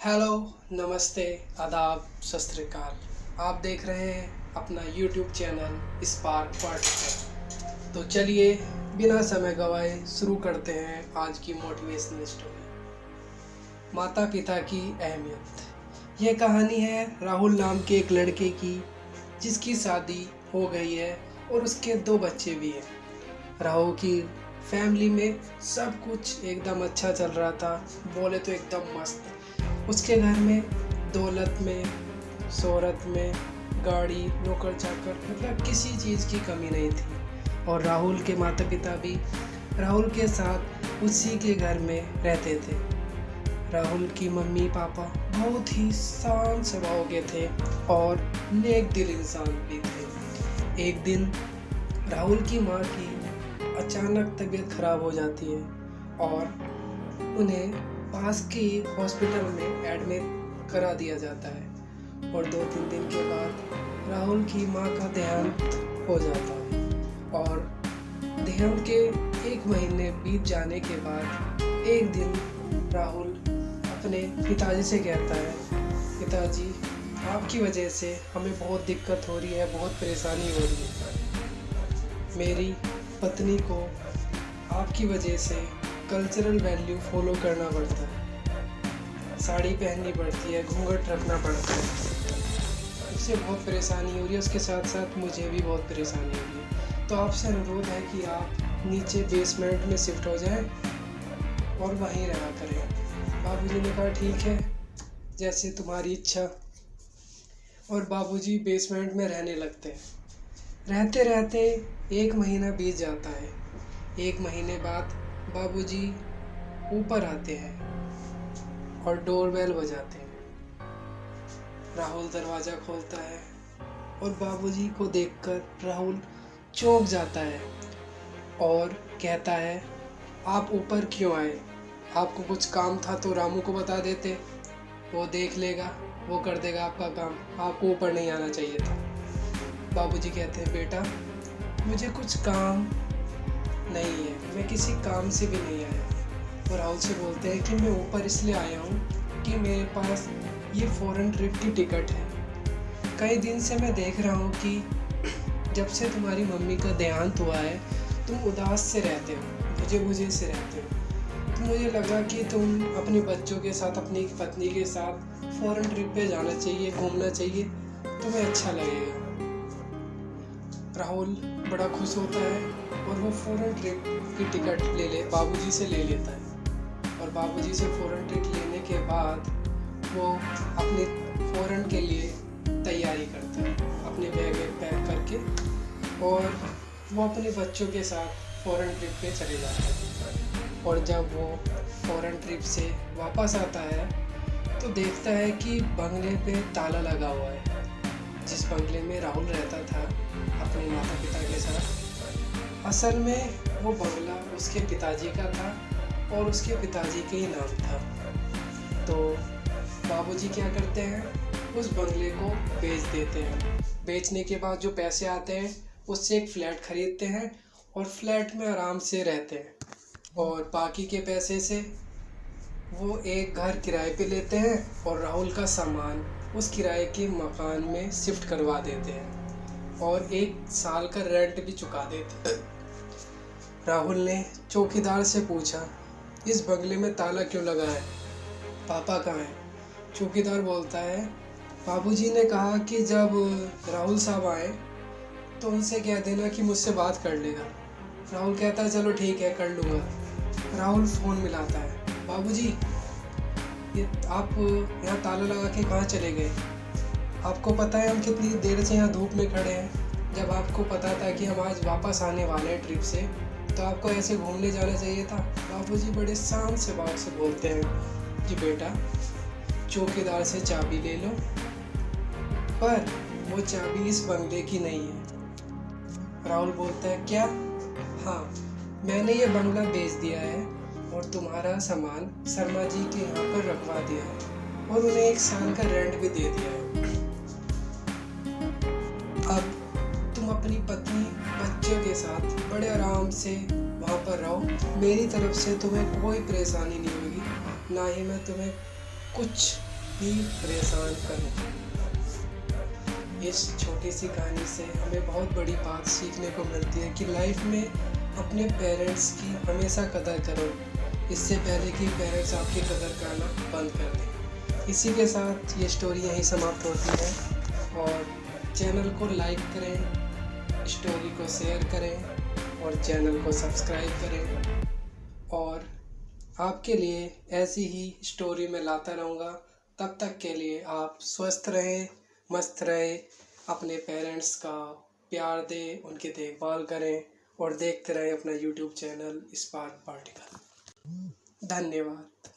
Hello, नमस्ते, आदाब, सत श्री अकाल। आप देख रहे हैं अपना यूट्यूब चैनल स्पार्क पॉडकास्ट। तो चलिए बिना समय गवाए शुरू करते हैं आज की मोटिवेशनल स्टोरी, माता पिता की अहमियत। यह कहानी है राहुल नाम के एक लड़के की जिसकी शादी हो गई है और उसके 2 बच्चे भी हैं। राहुल की फैमिली में सब कुछ एकदम अच्छा चल रहा था, बोले तो एकदम मस्त। उसके घर में दौलत में, शोहरत में, गाड़ी, नौकर चाकर, मतलब किसी चीज़ की कमी नहीं थी। और राहुल के माता पिता भी राहुल के साथ उसी के घर में रहते थे। राहुल की मम्मी पापा बहुत ही शांत स्वभाव के थे और नेक दिल इंसान भी थे। एक दिन राहुल की माँ की अचानक तबीयत खराब हो जाती है और उन्हें पास के हॉस्पिटल में एडमिट करा दिया जाता है। और 2-3 दिन के बाद राहुल की माँ का देहांत हो जाता है। और देहांत के 1 महीने बीत जाने के बाद एक दिन राहुल अपने पिताजी से कहता है, पिताजी आपकी वजह से हमें बहुत दिक्कत हो रही है, बहुत परेशानी हो रही है। मेरी पत्नी को आपकी वजह से कल्चरल वैल्यू फॉलो करना पड़ता है, साड़ी पहननी पड़ती है, घूंघट रखना पड़ता है, उससे बहुत परेशानी हो रही है। उसके साथ साथ मुझे भी बहुत परेशानी हो रही है। तो आपसे अनुरोध है कि आप नीचे बेसमेंट में शिफ्ट हो जाएं और वहीं रहा करें। बाबूजी ने कहा ठीक है, जैसे तुम्हारी इच्छा। और बाबूजी बेसमेंट में रहने लगते हैं। रहते रहते 1 महीना बीत जाता है। 1 महीने बाद बाबूजी ऊपर आते हैं और डोरबेल बजाते हैं। राहुल दरवाज़ा खोलता है और बाबूजी को देखकर राहुल चौंक जाता है और कहता है, आप ऊपर क्यों आए? आपको कुछ काम था तो रामू को बता देते, वो देख लेगा, वो कर देगा आपका काम, आपको ऊपर नहीं आना चाहिए था। बाबूजी कहते हैं, बेटा मुझे कुछ काम नहीं है, मैं किसी काम से भी नहीं आया। और राहुल से बोलते हैं कि मैं ऊपर इसलिए आया हूँ कि मेरे पास ये फ़ॉरेन ट्रिप की टिकट है। कई दिन से मैं देख रहा हूँ कि जब से तुम्हारी मम्मी का देहांत हुआ है तुम उदास से रहते हो, बुझे से रहते हो। तो मुझे लगा कि तुम अपने बच्चों के साथ, अपनी पत्नी के साथ फ़ॉरेन ट्रिप पे जाना चाहिए, घूमना चाहिए, तुम्हें अच्छा लगेगा। राहुल बड़ा खुश होता है और वो फ़ॉरेन ट्रिप की टिकट बाबूजी से ले लेता है। और बाबूजी से फ़ॉरेन ट्रिप लेने के बाद वो अपने फ़ॉरेन के लिए तैयारी करता है, अपने बैग पैक करके, और वो अपने बच्चों के साथ फ़ॉरेन ट्रिप पे चले जाता है। और जब वो फ़ॉरेन ट्रिप से वापस आता है तो देखता है कि बंगले पे ताला लगा हुआ है, जिस बंगले में राहुल रहता था अपने माता पिता के साथ। असल में वो बंगला उसके पिताजी का था और उसके पिताजी के ही नाम था। तो बाबूजी क्या करते हैं, उस बंगले को बेच देते हैं। बेचने के बाद जो पैसे आते हैं उससे एक फ़्लैट ख़रीदते हैं और फ्लैट में आराम से रहते हैं। और बाकी के पैसे से वो एक घर किराए पे लेते हैं और राहुल का सामान उस किराए के मकान में शिफ्ट करवा देते हैं और 1 साल का रेंट भी चुका देते हैं। राहुल ने चौकीदार से पूछा, इस बंगले में ताला क्यों लगा है? पापा कहाँ हैं? चौकीदार बोलता है, बाबूजी ने कहा कि जब राहुल साहब आए तो उनसे कह देना कि मुझसे बात कर लेगा। राहुल कहता है, चलो ठीक है, कर लूँगा। राहुल फ़ोन मिलाता है, बाबूजी ये आप यहाँ ताला लगा के कहाँ चले गए? आपको पता है हम कितनी देर से यहाँ धूप में खड़े हैं। जब आपको पता था कि हम आज वापस आने वाले हैं ट्रिप से, तो आपको ऐसे घूमने जाना चाहिए था। बाबूजी बड़े शांत से भाव से बोलते हैं कि बेटा चौकीदार से चाबी ले लो, पर वो चाबी इस बंगले की नहीं है। राहुल बोलता है, क्या? हाँ, मैंने ये बंगला बेच दिया है और तुम्हारा सामान शर्मा जी के यहाँ पर रखवा दिया है और उन्हें 1 साल का रेंट भी दे दिया है। अब तुम अपनी पत्नी बच्चों के साथ बड़े आराम से वहाँ पर रहो। मेरी तरफ से तुम्हें कोई परेशानी नहीं होगी, ना ही मैं तुम्हें कुछ ही परेशान करूं। इस छोटी सी कहानी से हमें बहुत बड़ी बात सीखने को मिलती है कि लाइफ में अपने पेरेंट्स की हमेशा कदर करो, इससे पहले कि पेरेंट्स आपकी कदर करना बंद कर दें। इसी के साथ ये स्टोरी यहीं समाप्त होती है और चैनल को लाइक करें, स्टोरी को शेयर करें और चैनल को सब्सक्राइब करें। और आपके लिए ऐसी ही स्टोरी मैं लाता रहूँगा। तब तक के लिए आप स्वस्थ रहें, मस्त रहें, अपने पेरेंट्स का प्यार दें, उनकी देखभाल करें और देखते रहें अपना यूट्यूब चैनल स्पार्क पार्टिकल। धन्यवाद।